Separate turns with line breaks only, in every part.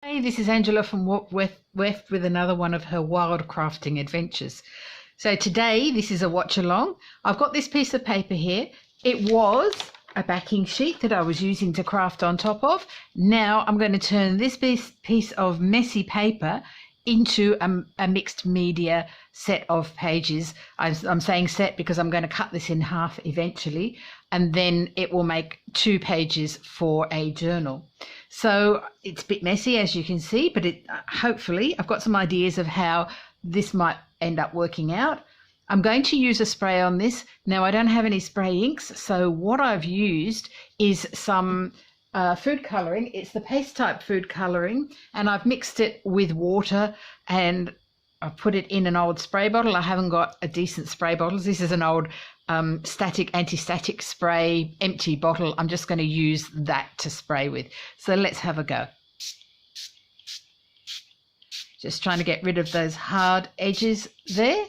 Hey, this is Angela from Weft with another one of her wild crafting adventures. So today, this is a watch along. I've got this piece of paper here. It was a backing sheet that I was using to craft on top of. Now I'm going to turn this piece of messy paper into a mixed media set of pages. I'm saying set because I'm going to cut this in half eventually, and then it will make 2 pages for a journal. So it's a bit messy, as you can see, but hopefully I've got some ideas of how this might end up working out. I'm going to use a spray on this. Now I don't have any spray inks, so what I've used is some food colouring. It's the paste type food colouring, and I've mixed it with water and I've put it in an old spray bottle. I haven't got a decent spray bottle. This is an old anti-static spray empty bottle. I'm just going to use that to spray with. So let's have a go. Just trying to get rid of those hard edges there.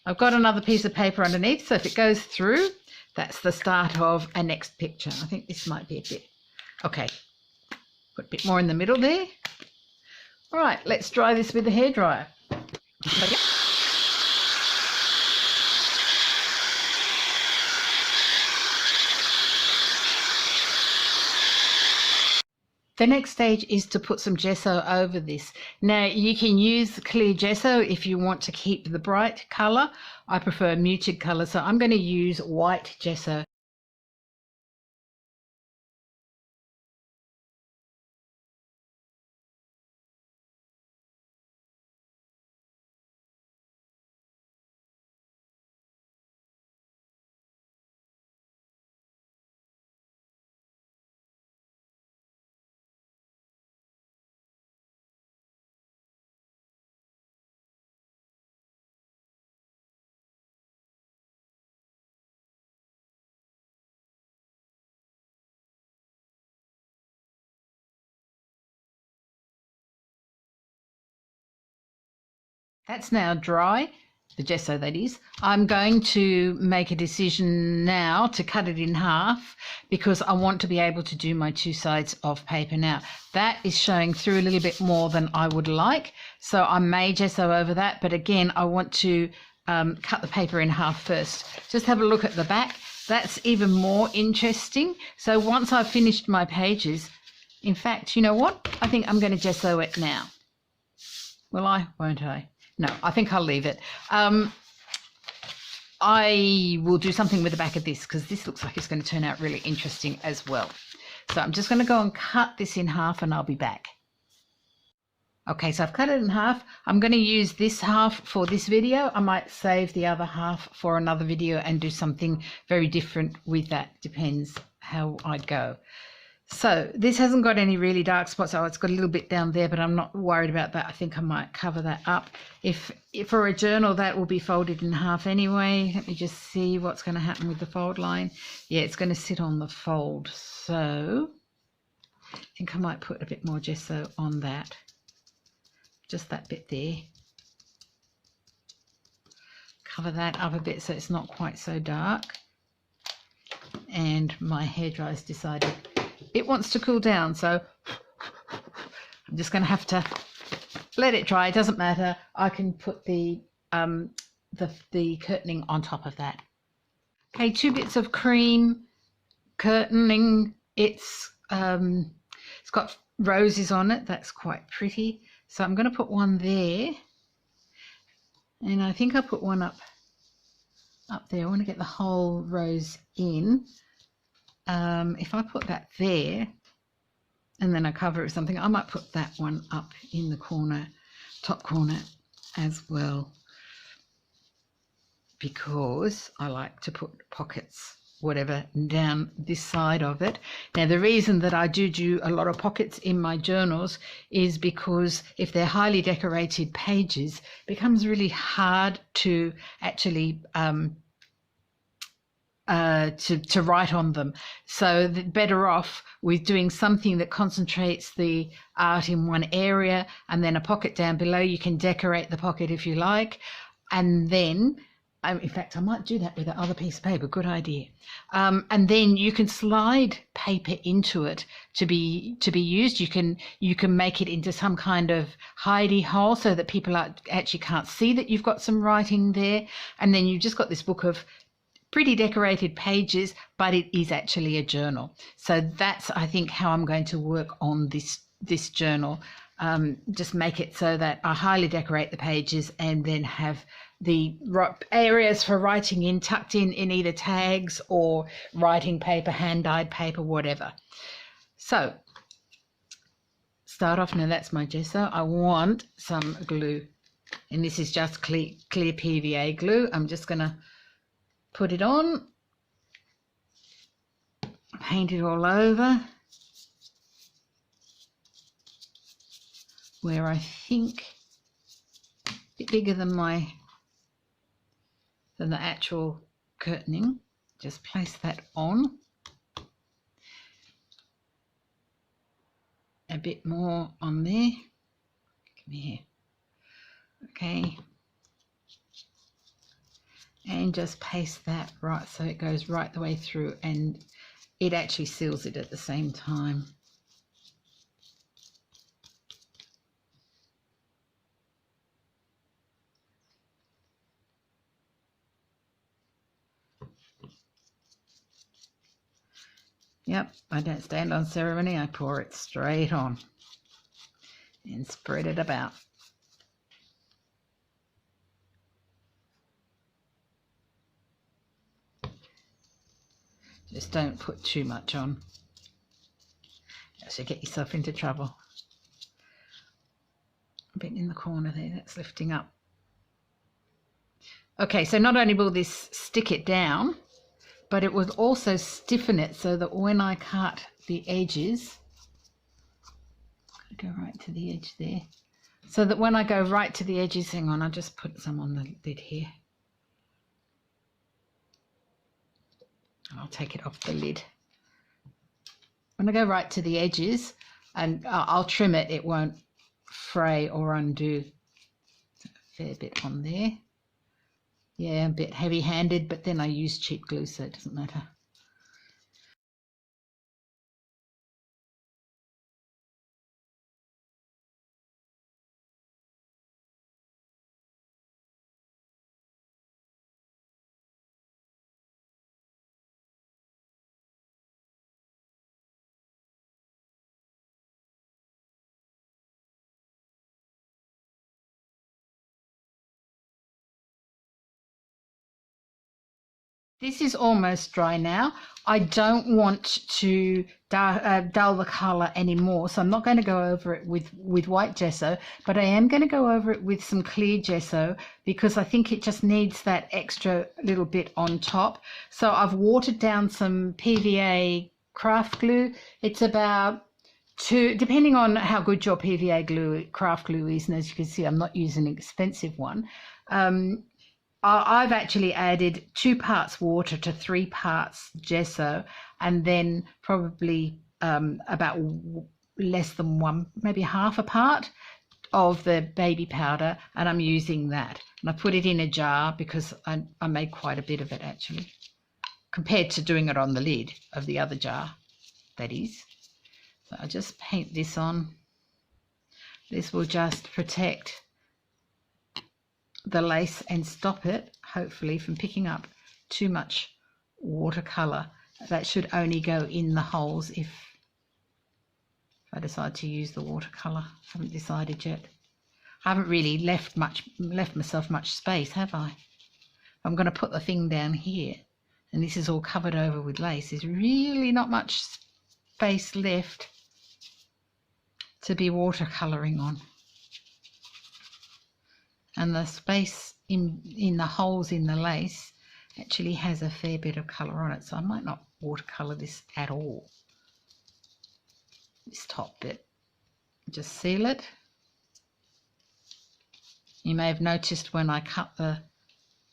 I've got another piece of paper underneath, so if it goes through, that's the start of a next picture. I think this might be a bit, okay, put a bit more in the middle there. All right, let's dry this with the hairdryer. The next stage is to put some gesso over this. Now you can use clear gesso if you want to keep the bright colour. I prefer muted colour, so I'm going to use white gesso. That's now dry, the gesso that is. I'm going to make a decision now to cut it in half because I want to be able to do my 2 sides of paper. Now that is showing through a little bit more than I would like, so I may gesso over that, but again I want to cut the paper in half first. Just have a look at the back. That's even more interesting. So once I've finished my pages, in fact, you know what? I think I'm going to gesso it now. Will I? Won't I? No, I think I'll leave it. I will do something with the back of this because this looks like it's going to turn out really interesting as well. So I'm just going to go and cut this in half and I'll be back. Okay, so I've cut it in half. I'm going to use this half for this video. I might save the other half for another video and do something very different with that. Depends how I go. So this hasn't got any really dark spots. Oh, it's got a little bit down there, but I'm not worried about that. I think I might cover that up. If for a journal, that will be folded in half anyway. Let me just see what's going to happen with the fold line. Yeah, it's going to sit on the fold. So I think I might put a bit more gesso on that. Just that bit there. Cover that up a bit so it's not quite so dark. And my hairdryer's decided it wants to cool down, so I'm just going to have to let it dry. It doesn't matter. I can put the curtaining on top of that. Okay, 2 bits of cream curtaining. It's got roses on it. That's quite pretty. So I'm going to put one there, and I think I'll put one up there. I want to get the whole rose in. If I put that there and then I cover it with something, I might put that one up in the corner, top corner as well, because I like to put pockets, whatever, down this side of it. Now the reason that I do a lot of pockets in my journals is because if they're highly decorated pages, it becomes really hard to actually to write on them. So better off with doing something that concentrates the art in one area, and then a pocket down below. You can decorate the pocket if you like, and then In fact, I might do that with the other piece of paper. Good idea. And then you can slide paper into it to be used. You can make it into some kind of hidey hole so that people actually can't see that you've got some writing there. And then you've just got this book of pretty decorated pages, but it is actually a journal. So that's, I think, how I'm going to work on this journal. Just make it so that I highly decorate the pages and then have the areas for writing in tucked in either tags or writing paper, hand-dyed paper, whatever. So start off, now that's my gesso. I want some glue, and this is just clear PVA glue. I'm just going to put it on, paint it all over where I think a bit bigger than the actual curtaining. Just place that on. A bit more on there. Come here. Okay. And just paste that right so it goes right the way through, and it actually seals it at the same time. Yep, I don't stand on ceremony. I pour it straight on and spread it about. Just don't put too much on. Else you'll get yourself into trouble. A bit in the corner there, that's lifting up. Okay, so not only will this stick it down, but it will also stiffen it so that when I cut the edges, go right to the edge there, so that when I go right to the edges, hang on, I'll just put some on the lid here. I'll take it off the lid. When I go right to the edges, and I'll trim it, it won't fray or undo. A fair bit on there. Yeah, a bit heavy-handed, but then I use cheap glue, so it doesn't matter. This is almost dry now. I don't want to dull the colour anymore, so I'm not going to go over it with white gesso, but I am going to go over it with some clear gesso because I think it just needs that extra little bit on top. So I've watered down some PVA craft glue. It's about depending on how good your PVA glue, craft glue is, and as you can see, I'm not using an expensive one. I've actually added 2 parts water to 3 parts gesso, and then probably about less than 1, maybe half a part of the baby powder, and I'm using that. And I put it in a jar because I made quite a bit of it actually, compared to doing it on the lid of the other jar, that is. So I just paint this on. This will just protect the lace and stop it, hopefully, from picking up too much watercolor. That should only go in the holes if I decide to use the watercolor. Haven't decided yet. I haven't really left myself much space, have I? I'm going to put the thing down here, and this is all covered over with lace. There's really not much space left to be watercoloring on. And the space in the holes in the lace actually has a fair bit of colour on it, so I might not watercolour this at all. This top bit, just seal it. You may have noticed when I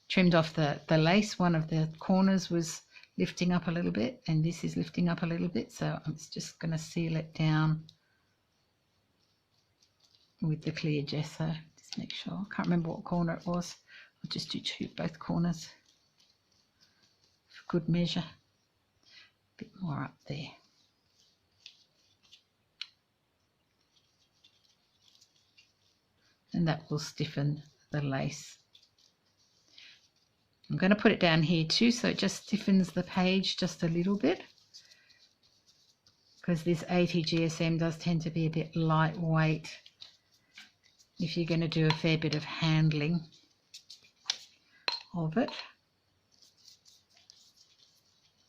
trimmed off the lace, one of the corners was lifting up a little bit, and this is lifting up a little bit, so I'm just going to seal it down with the clear gesso. Just make sure. I can't remember what corner it was. I'll just do both corners for good measure. A bit more up there. And that will stiffen the lace. I'm going to put it down here too, so it just stiffens the page just a little bit, because this 80 GSM does tend to be a bit lightweight if you're going to do a fair bit of handling of it.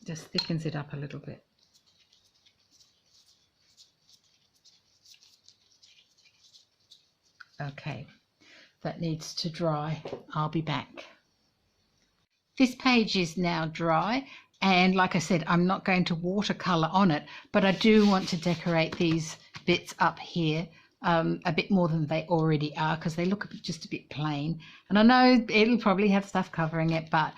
Just thickens it up a little bit. Okay, that needs to dry. I'll be back. This page is now dry, and like I said, I'm not going to watercolor on it, but I do want to decorate these bits up here a bit more than they already are, because they look just a bit plain. And I know it'll probably have stuff covering it, but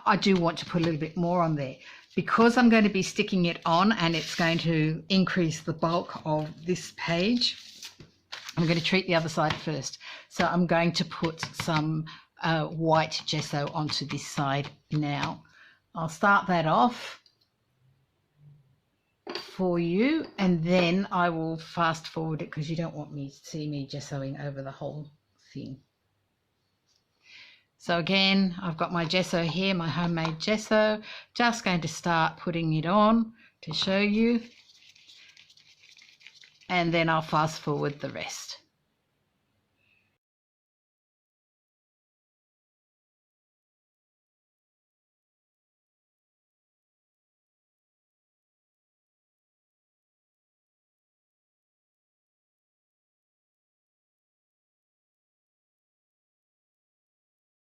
I do want to put a little bit more on there, because I'm going to be sticking it on and it's going to increase the bulk of this page. I'm going to treat the other side first. So I'm going to put some white gesso onto this side now. I'll start that off for you, and then I will fast forward it because you don't want me to see me gessoing over the whole thing. So again, I've got my gesso here, my homemade gesso. Just going to start putting it on to show you, and then I'll fast forward the rest.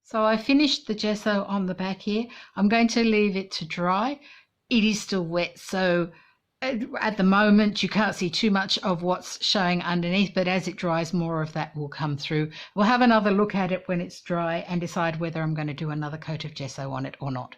So I finished the gesso on the back here. I'm going to leave it to dry. It is still wet, so at the moment you can't see too much of what's showing underneath, but as it dries, more of that will come through. We'll have another look at it when it's dry and decide whether I'm going to do another coat of gesso on it or not.